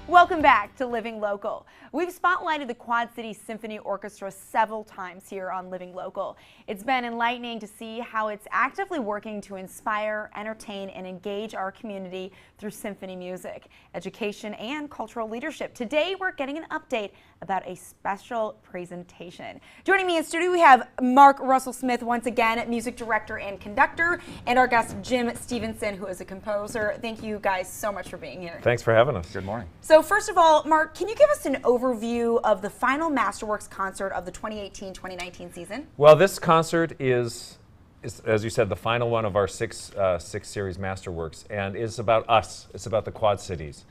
Welcome back to Living Local. We've spotlighted the Quad Cities Symphony Orchestra several times here on Living Local. It's been enlightening to see how it's actively working to inspire, entertain, and engage our community through symphony music, education, and cultural leadership. Today, we're getting an update about a special presentation. Joining me in studio, we have Mark Russell Smith, once again, music director and conductor, and our guest, Jim Stephenson, who is a composer. Thank you guys so much for being here. Thanks for having us. Good morning. So first of all, Mark, can you give us an overview of the final Masterworks concert of the 2018-2019 season? Well, this concert is, as you said, the final one of our six series Masterworks, and is about us. It's about the Quad Cities.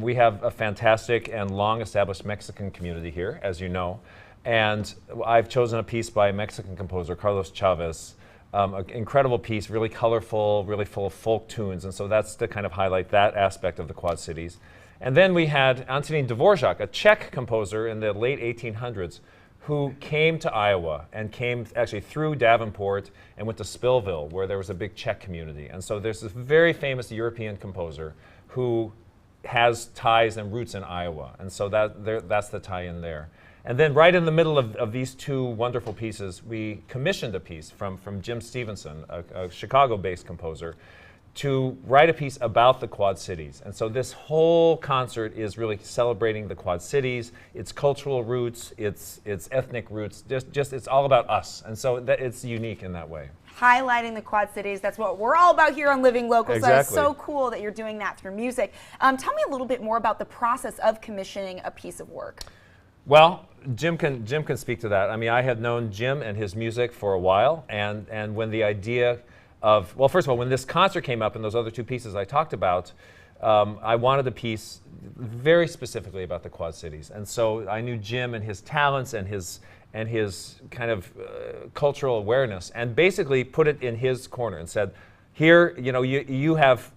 We have a fantastic and long-established Mexican community here, as you know, and I've chosen a piece by a Mexican composer, Carlos Chavez, an incredible piece, really colorful, really full of folk tunes, and so that's to kind of highlight that aspect of the Quad Cities. And then we had Antonin Dvorak, a Czech composer in the late 1800s, who came to Iowa and came actually through Davenport and went to Spillville, where there was a big Czech community. And so there's this very famous European composer who has ties and roots in Iowa. And so that's the tie-in there. And then right in the middle of these two wonderful pieces, we commissioned a piece from Jim Stephenson, a Chicago-based composer, to write a piece about the Quad Cities. And so this whole concert is really celebrating the Quad Cities, its cultural roots, its ethnic roots, just it's all about us. And so it's unique in that way. Highlighting the Quad Cities, that's what we're all about here on Living Local. Exactly. So it's so cool that you're doing that through music. Tell me a little bit more about the process of commissioning a piece of work. Well, Jim can speak to that. I mean, I had known Jim and his music for a while, and when the idea of, well, first of all, when this concert came up and those other two pieces I talked about, I wanted a piece very specifically about the Quad Cities. And so I knew Jim and his talents and his kind of cultural awareness, and basically put it in his corner and said, here, you know, you have,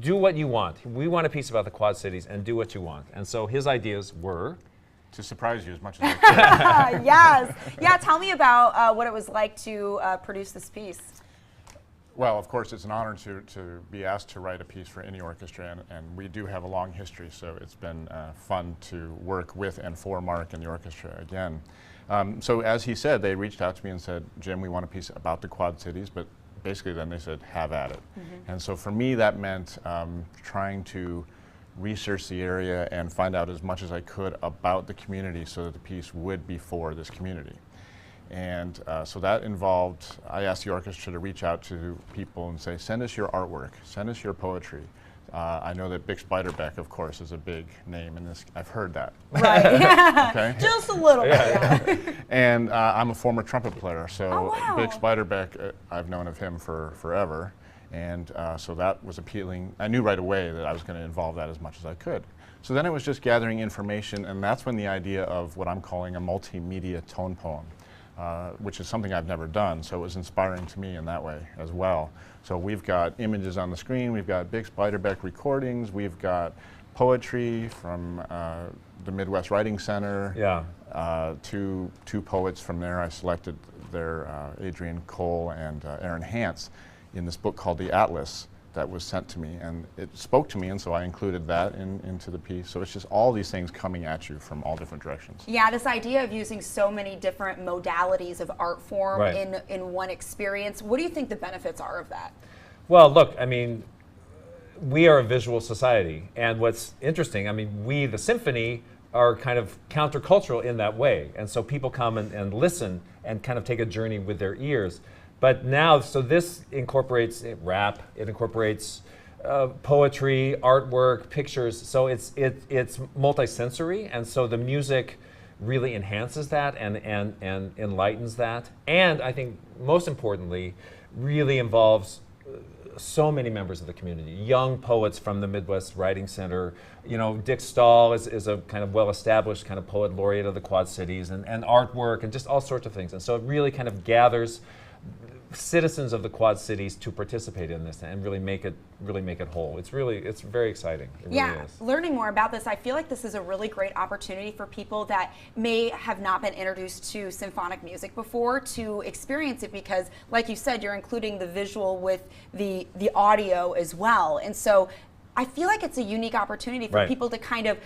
do what you want. We want a piece about the Quad Cities, and do what you want. And so his ideas were to surprise you as much as I could. Yes. Yeah, tell me about what it was like to produce this piece. Well, of course, it's an honor to be asked to write a piece for any orchestra, and we do have a long history, so it's been fun to work with and for Mark and the orchestra again. So as he said, they reached out to me and said, Jim, we want a piece about the Quad Cities, but basically then they said, have at it. Mm-hmm. And so for me, that meant trying to research the area and find out as much as I could about the community so that the piece would be for this community. And so that involved, I asked the orchestra to reach out to people and say, send us your artwork, send us your poetry. I know that Bix Beiderbecke, of course, is a big name in this. I've heard that. Right. Okay. Just a little bit. Yeah. And I'm a former trumpet player, so wow. Bix Beiderbecke, I've known of him for forever. And so that was appealing. I knew right away that I was going to involve that as much as I could. So then it was just gathering information, and that's when the idea of what I'm calling a multimedia tone poem, which is something I've never done, so it was inspiring to me in that way as well. So we've got images on the screen, we've got Bix Beiderbecke recordings, we've got poetry from the Midwest Writing Center. Yeah. Two poets from there. I selected their Adrian Cole and Aaron Hance in this book called The Atlas that was sent to me, and it spoke to me, and so I included that into the piece. So it's just all these things coming at you from all different directions. Yeah, this idea of using so many different modalities of art form right. in one experience, what do you think the benefits are of that? Well, look, I mean, we are a visual society, and what's interesting, I mean, we, the symphony, are kind of countercultural in that way, and so people come and listen and kind of take a journey with their ears. But now, so this incorporates rap, it incorporates poetry, artwork, pictures, so it's multisensory, and so the music really enhances that and enlightens that, and I think most importantly, really involves so many members of the community, young poets from the Midwest Writing Center. You know, Dick Stahl is a kind of well-established kind of poet laureate of the Quad Cities, and artwork, and just all sorts of things, and so it really kind of gathers citizens of the Quad Cities to participate in this and really make it whole. It's very exciting. It yeah, really is. Learning more about this, I feel like this is a really great opportunity for people that may have not been introduced to symphonic music before to experience it, because like you said, you're including the visual with the audio as well. And so I feel like it's a unique opportunity for Right. people to kind of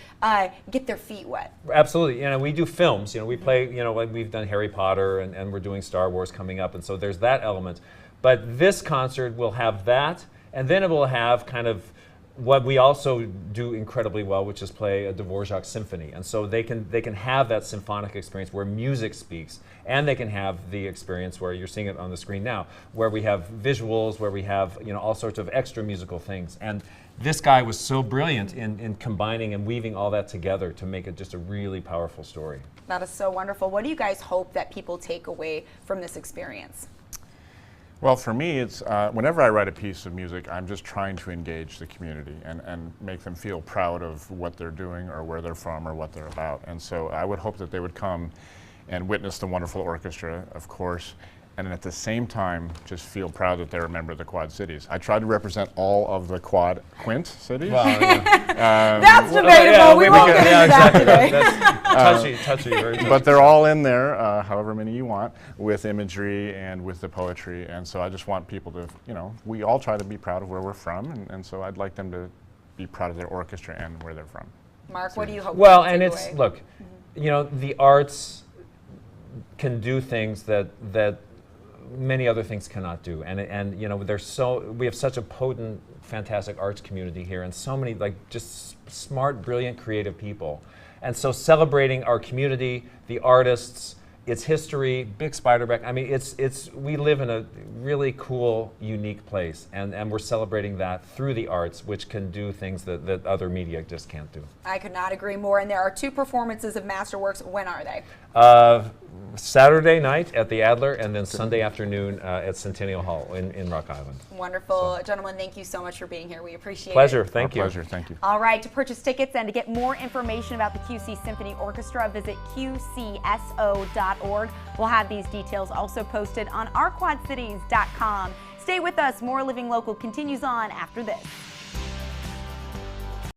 get their feet wet. Absolutely. You know, we do films. You know, we play. You know, like we've done Harry Potter, and we're doing Star Wars coming up, and so there's that element. But this concert will have that, and then it will have kind of what we also do incredibly well, which is play a Dvorak symphony. And so they can have that symphonic experience where music speaks, and they can have the experience where you're seeing it on the screen now, where we have visuals, where we have, you know, all sorts of extra musical things. And this guy was so brilliant in combining and weaving all that together to make it just a really powerful story. That is so wonderful. What do you guys hope that people take away from this experience? Well, for me, it's whenever I write a piece of music, I'm just trying to engage the community and make them feel proud of what they're doing or where they're from or what they're about. And so I would hope that they would come and witness the wonderful orchestra, of course, and at the same time just feel proud that they're a member of the Quad Cities. I try to represent all of the Quint cities. Well, yeah. That's debatable. We won't get into that today. That's touchy, very touchy. But they're all in there, however many you want, with imagery and with the poetry. And so I just want people to, you know, we all try to be proud of where we're from, and so I'd like them to be proud of their orchestra and where they're from. Mark, what do you hope? Well, people and take it's, away? look, you know, the arts can do things that many other things cannot do, and you know, we have such a potent, fantastic arts community here, and so many like just smart, brilliant, creative people, and so celebrating our community, the artists, its history, Big Spiderback. I mean, we live in a really cool, unique place, and we're celebrating that through the arts, which can do things that other media just can't do. I could not agree more. And there are 2 performances of Masterworks. When are they? Saturday night at the Adler, and then Sunday afternoon at Centennial Hall in Rock Island. Wonderful. Gentlemen, thank you so much for being here. We appreciate Pleasure. it. Thank you. Pleasure. Thank you. All right, to purchase tickets and to get more information about the QC Symphony Orchestra, visit qcso.org. We'll have these details also posted on ourquadcities.com. Stay with us. More Living Local continues on after this.